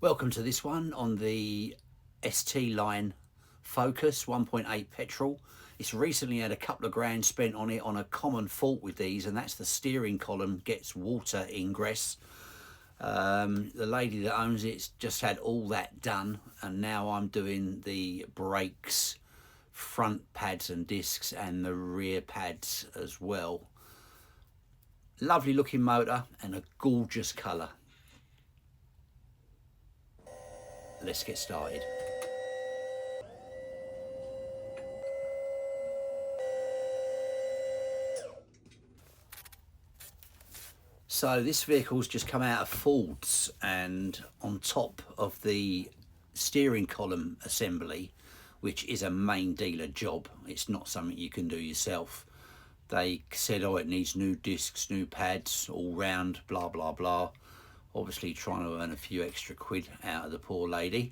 Welcome to this one on the ST line Focus 1.8 petrol. It's recently had a couple of grand spent on it on a common fault with these, and that's the steering column gets water ingress. The lady that owns it's just had all that done, and now I'm doing the brakes, front pads and discs, and the rear pads as well. Lovely looking motor and a gorgeous colour. Let's get started. So this vehicle's just come out of Ford's, and on top of the steering column assembly, which is a main dealer job, it's not something you can do yourself. They said, oh, it needs new discs, new pads, all round, blah, blah, blah. Obviously trying to earn a few extra quid out of the poor lady.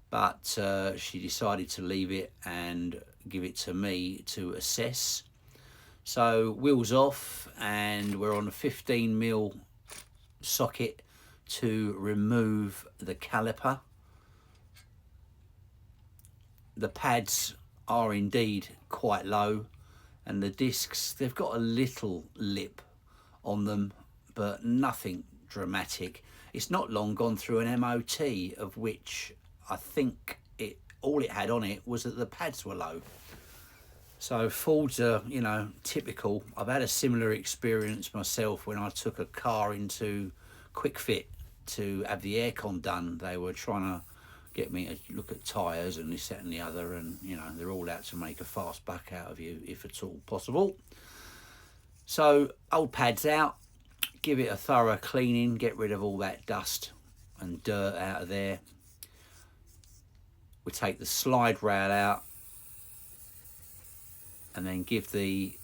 But she decided to leave it and give it to me to assess. So wheels off, and we're on a 15mm socket to remove the caliper. The pads are indeed quite low, and the discs, they've got a little lip on them, but nothing dramatic. It's not long gone through an MOT, of which I think all it had on it was that the pads were low. So Fords are, you know, typical. I've had a similar experience myself when I took a car into Quick Fit to have the aircon done. They were trying to get me to look at tyres and this, that and the other, and, you know, they're all out to make a fast buck out of you if at all possible. So old pads out, give it a thorough cleaning, get rid of all that dust and dirt out of there. We take the slide rail out and then give the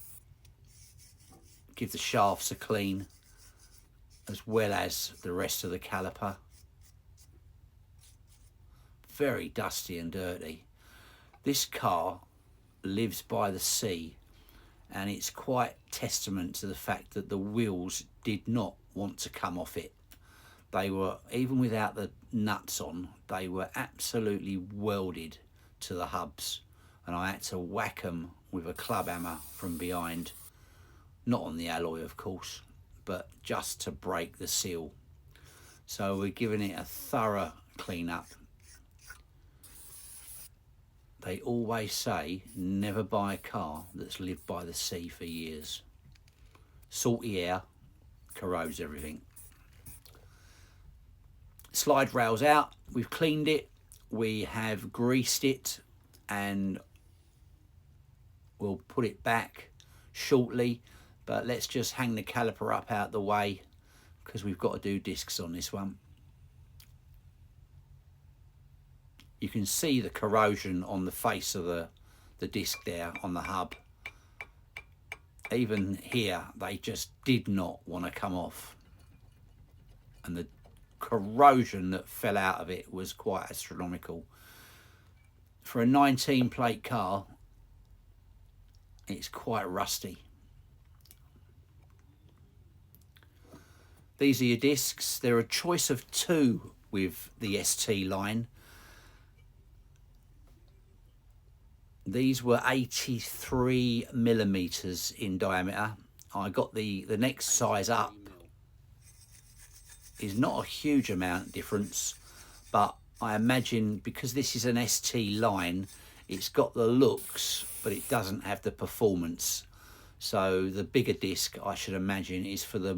shafts a clean, as well as the rest of the caliper. Very dusty and dirty. This car lives by the sea, and it's quite testament to the fact that the wheels did not want to come off it. They were, even without the nuts on, they were absolutely welded to the hubs, and I had to whack them with a club hammer from behind, not on the alloy of course, but just to break the seal. So we're giving it a thorough clean up. They always say never buy a car that's lived by the sea for years. Salty air corrodes everything. Slide rails out, we've cleaned it, we have greased it, and we'll put it back shortly, but let's just hang the caliper up out the way because we've got to do discs on this one. You can see the corrosion on the face of the disc there on the hub. Even here, they just did not want to come off, and the corrosion that fell out of it was quite astronomical. For a 19 plate car, it's quite rusty. These are your discs. They're a choice of two with the ST line. These were 83mm in diameter. I got the next size up. Is not a huge amount difference, but I imagine because this is an ST line, it's got the looks, but it doesn't have the performance. So the bigger disc, I should imagine, is for the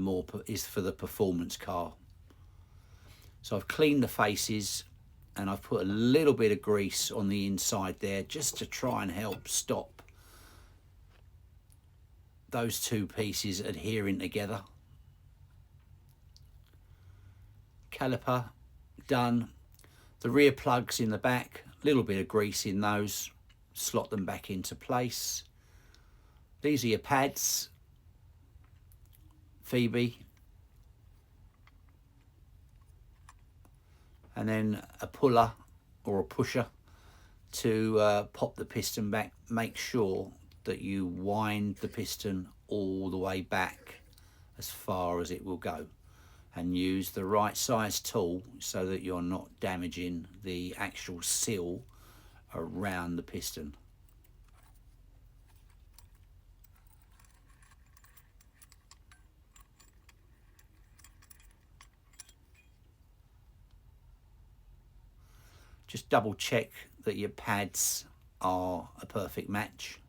performance car. So I've cleaned the faces, and I've put a little bit of grease on the inside there just to try and help stop those two pieces adhering together. Caliper done. The rear plugs in the back, a little bit of grease in those, slot them back into place. These are your pads, Phoebe, and then a puller or a pusher to pop the piston back. Make sure that you wind the piston all the way back as far as it will go, and use the right size tool so that you're not damaging the actual seal around the piston. Just double check that your pads are a perfect match.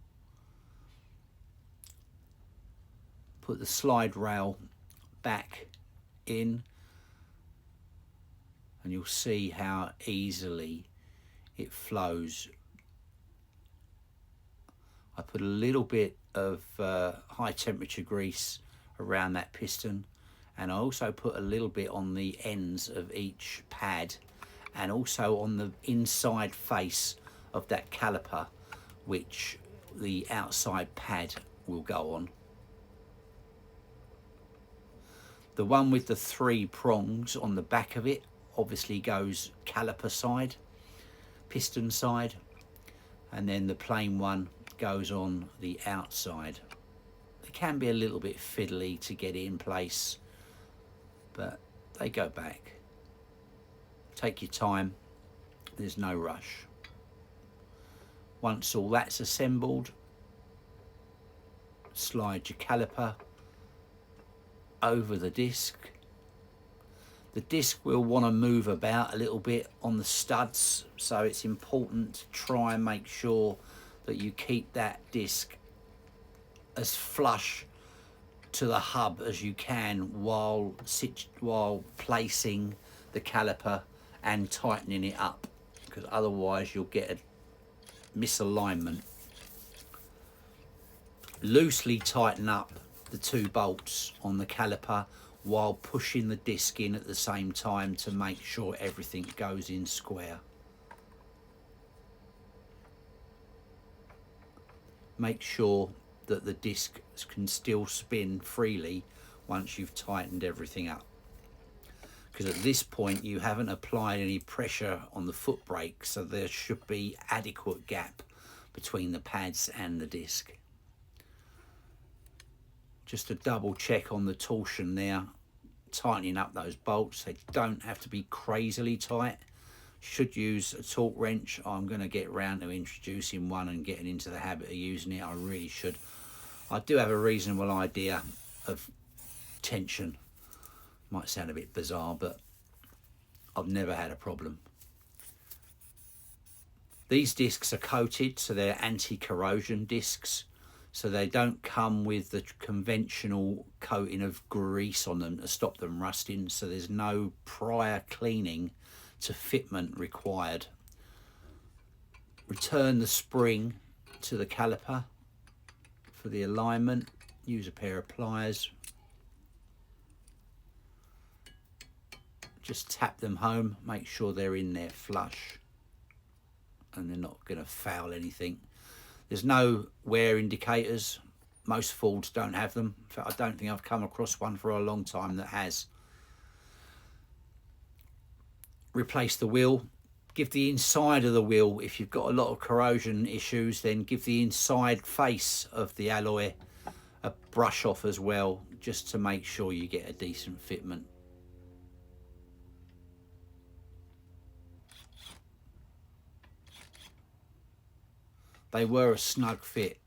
Put the slide rail back in and you'll see how easily it flows. I put a little bit of high temperature grease around that piston, and I also put a little bit on the ends of each pad and also on the inside face of that caliper, which the outside pad will go on. The one with the 3 prongs on the back of it obviously goes caliper side, piston side, and then the plain one goes on the outside. It can be a little bit fiddly to get it in place, but they go back. Take your time, there's no rush. Once all that's assembled, slide your caliper over the disc. The disc will want to move about a little bit on the studs, so it's important to try and make sure that you keep that disc as flush to the hub as you can while placing the caliper and tightening it up, because otherwise you'll get a misalignment. Loosely tighten up the 2 bolts on the caliper while pushing the disc in at the same time to make sure everything goes in square. Make sure that the disc can still spin freely once you've tightened everything up, because at this point you haven't applied any pressure on the foot brake, so there should be adequate gap between the pads and the disc. Just to double check on the torsion there, tightening up those bolts. They don't have to be crazily tight. Should use a torque wrench. I'm going to get round to introducing one and getting into the habit of using it. I really should. I do have a reasonable idea of tension. Might sound a bit bizarre, but I've never had a problem. These discs are coated, so they're anti-corrosion discs. So they don't come with the conventional coating of grease on them to stop them rusting. So there's no prior cleaning to fitment required. Return the spring to the caliper for the alignment. Use a pair of pliers. Just tap them home. Make sure they're in there flush and they're not going to foul anything. There's no wear indicators. Most Fords don't have them. In fact, I don't think I've come across one for a long time that has. Replace the wheel. Give the inside of the wheel, if you've got a lot of corrosion issues, then give the inside face of the alloy a brush off as well, just to make sure you get a decent fitment. They were a snug fit.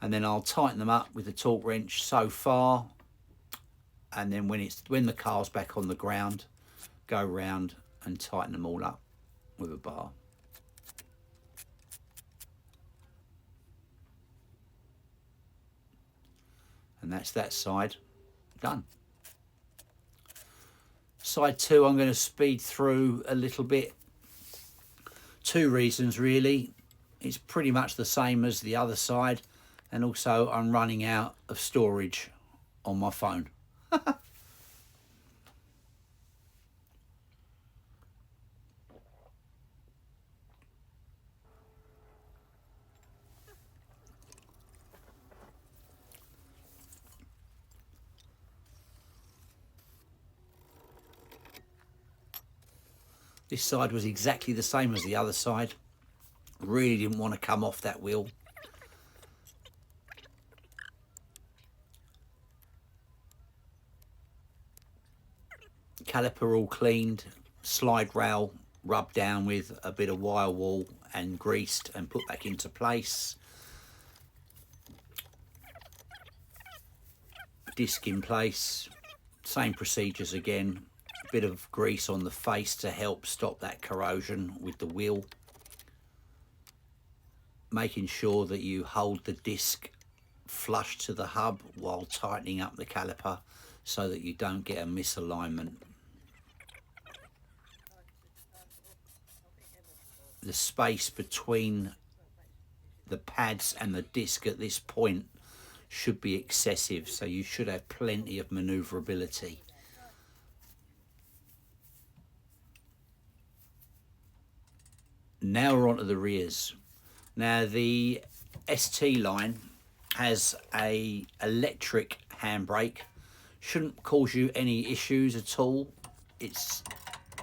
And then I'll tighten them up with the torque wrench so far, and then when the car's back on the ground, go round and tighten them all up with a bar. And that's that side done. Side 2, I'm going to speed through a little bit. 2 reasons really. It's pretty much the same as the other side, and also I'm running out of storage on my phone. This side was exactly the same as the other side. Really didn't want to come off that wheel. Caliper all cleaned, slide rail rubbed down with a bit of wire wool and greased and put back into place. Disc in place, same procedures again. A bit of grease on the face to help stop that corrosion with the wheel. Making sure that you hold the disc flush to the hub while tightening up the caliper so that you don't get a misalignment. The space between the pads and the disc at this point should be excessive, so you should have plenty of maneuverability. Now we're on to the rears. Now the ST line has a electric handbrake. Shouldn't cause you any issues at all. It's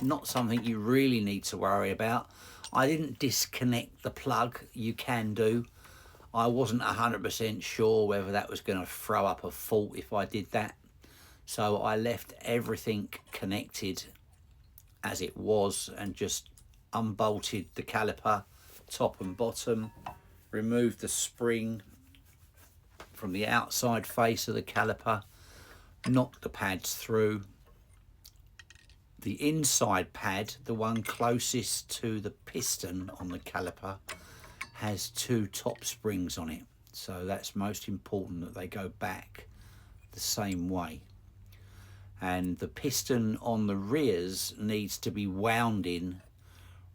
not something you really need to worry about. I didn't disconnect the plug. You can do. I wasn't 100% sure whether that was going to throw up a fault if I did that. So I left everything connected as it was and just unbolted the caliper top and bottom, removed the spring from the outside face of the caliper, knocked the pads through. The inside pad, the one closest to the piston on the caliper, has 2 top springs on it, so that's most important that they go back the same way. And the piston on the rears needs to be wound in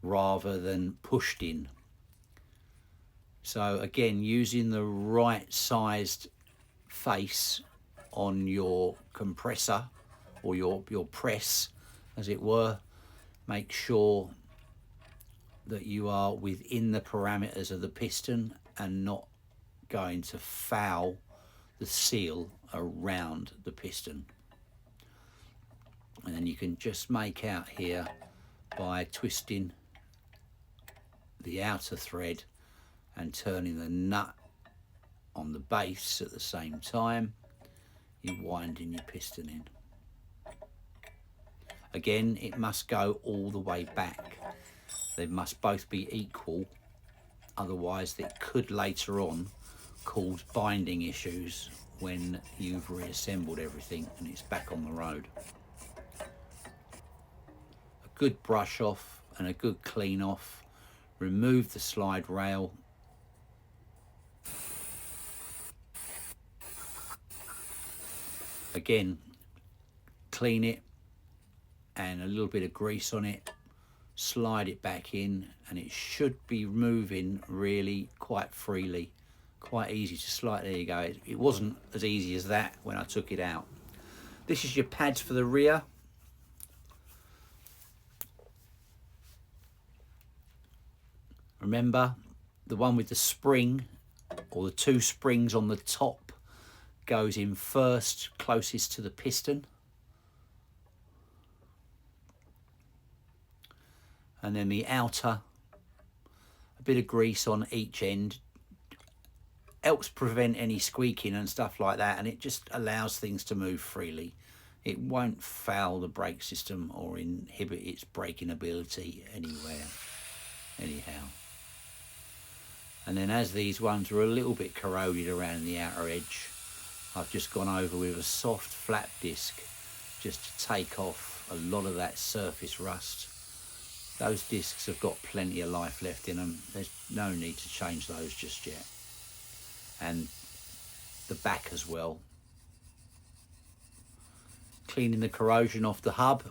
rather than pushed in. So again, using the right sized face on your compressor or your press, as it were, make sure that you are within the parameters of the piston and not going to foul the seal around the piston. And then you can just make out here by twisting the outer thread and turning the nut on the base at the same time, you're winding your piston in. Again, it must go all the way back. They must both be equal, otherwise it could later on cause binding issues when you've reassembled everything and it's back on the road. A good brush off and a good clean off. Remove the slide rail. Again, clean it and a little bit of grease on it. Slide it back in and it should be moving really quite freely. Quite easy to slide. There you go. It wasn't as easy as that when I took it out. This is your pads for the rear. Remember, the one with the spring or the 2 springs on the top goes in first, closest to the piston. And then the outer, a bit of grease on each end, helps prevent any squeaking and stuff like that, and it just allows things to move freely. It won't foul the brake system or inhibit its braking ability anywhere, anyhow. And then as these ones are a little bit corroded around the outer edge, I've just gone over with a soft flat disc just to take off a lot of that surface rust. Those discs have got plenty of life left in them. There's no need to change those just yet. And the back as well. Cleaning the corrosion off the hub.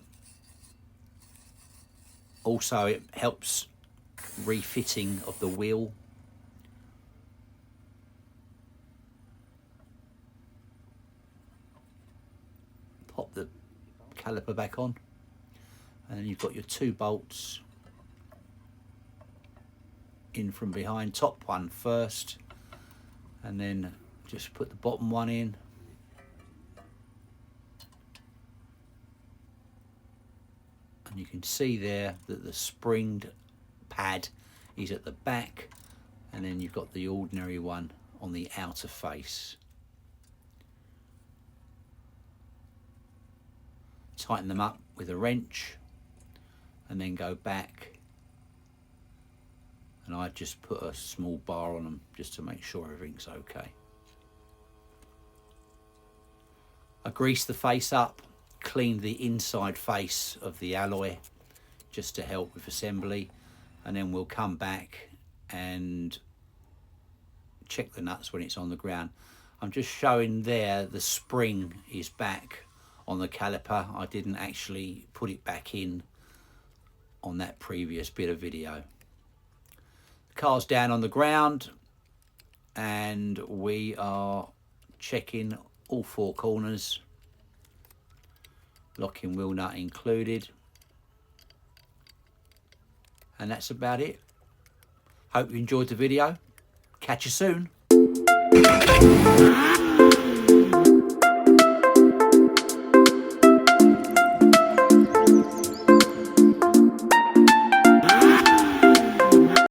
Also, it helps refitting of the wheel. Pop the caliper back on. And then you've got your 2 bolts in from behind. Top one first, and then just put the bottom one in. And you can see there that the springed pad is at the back, and then you've got the ordinary one on the outer face. Tighten them up with a wrench and then go back, and I just put a small bar on them just to make sure everything's okay. I greased the face up, cleaned the inside face of the alloy just to help with assembly, and then we'll come back and check the nuts when it's on the ground. I'm just showing there the spring is back on the caliper. I didn't actually put it back in on that previous bit of video. The car's down on the ground and we are checking all four corners, locking wheel nut included, and that's about it. Hope you enjoyed the video. Catch you soon.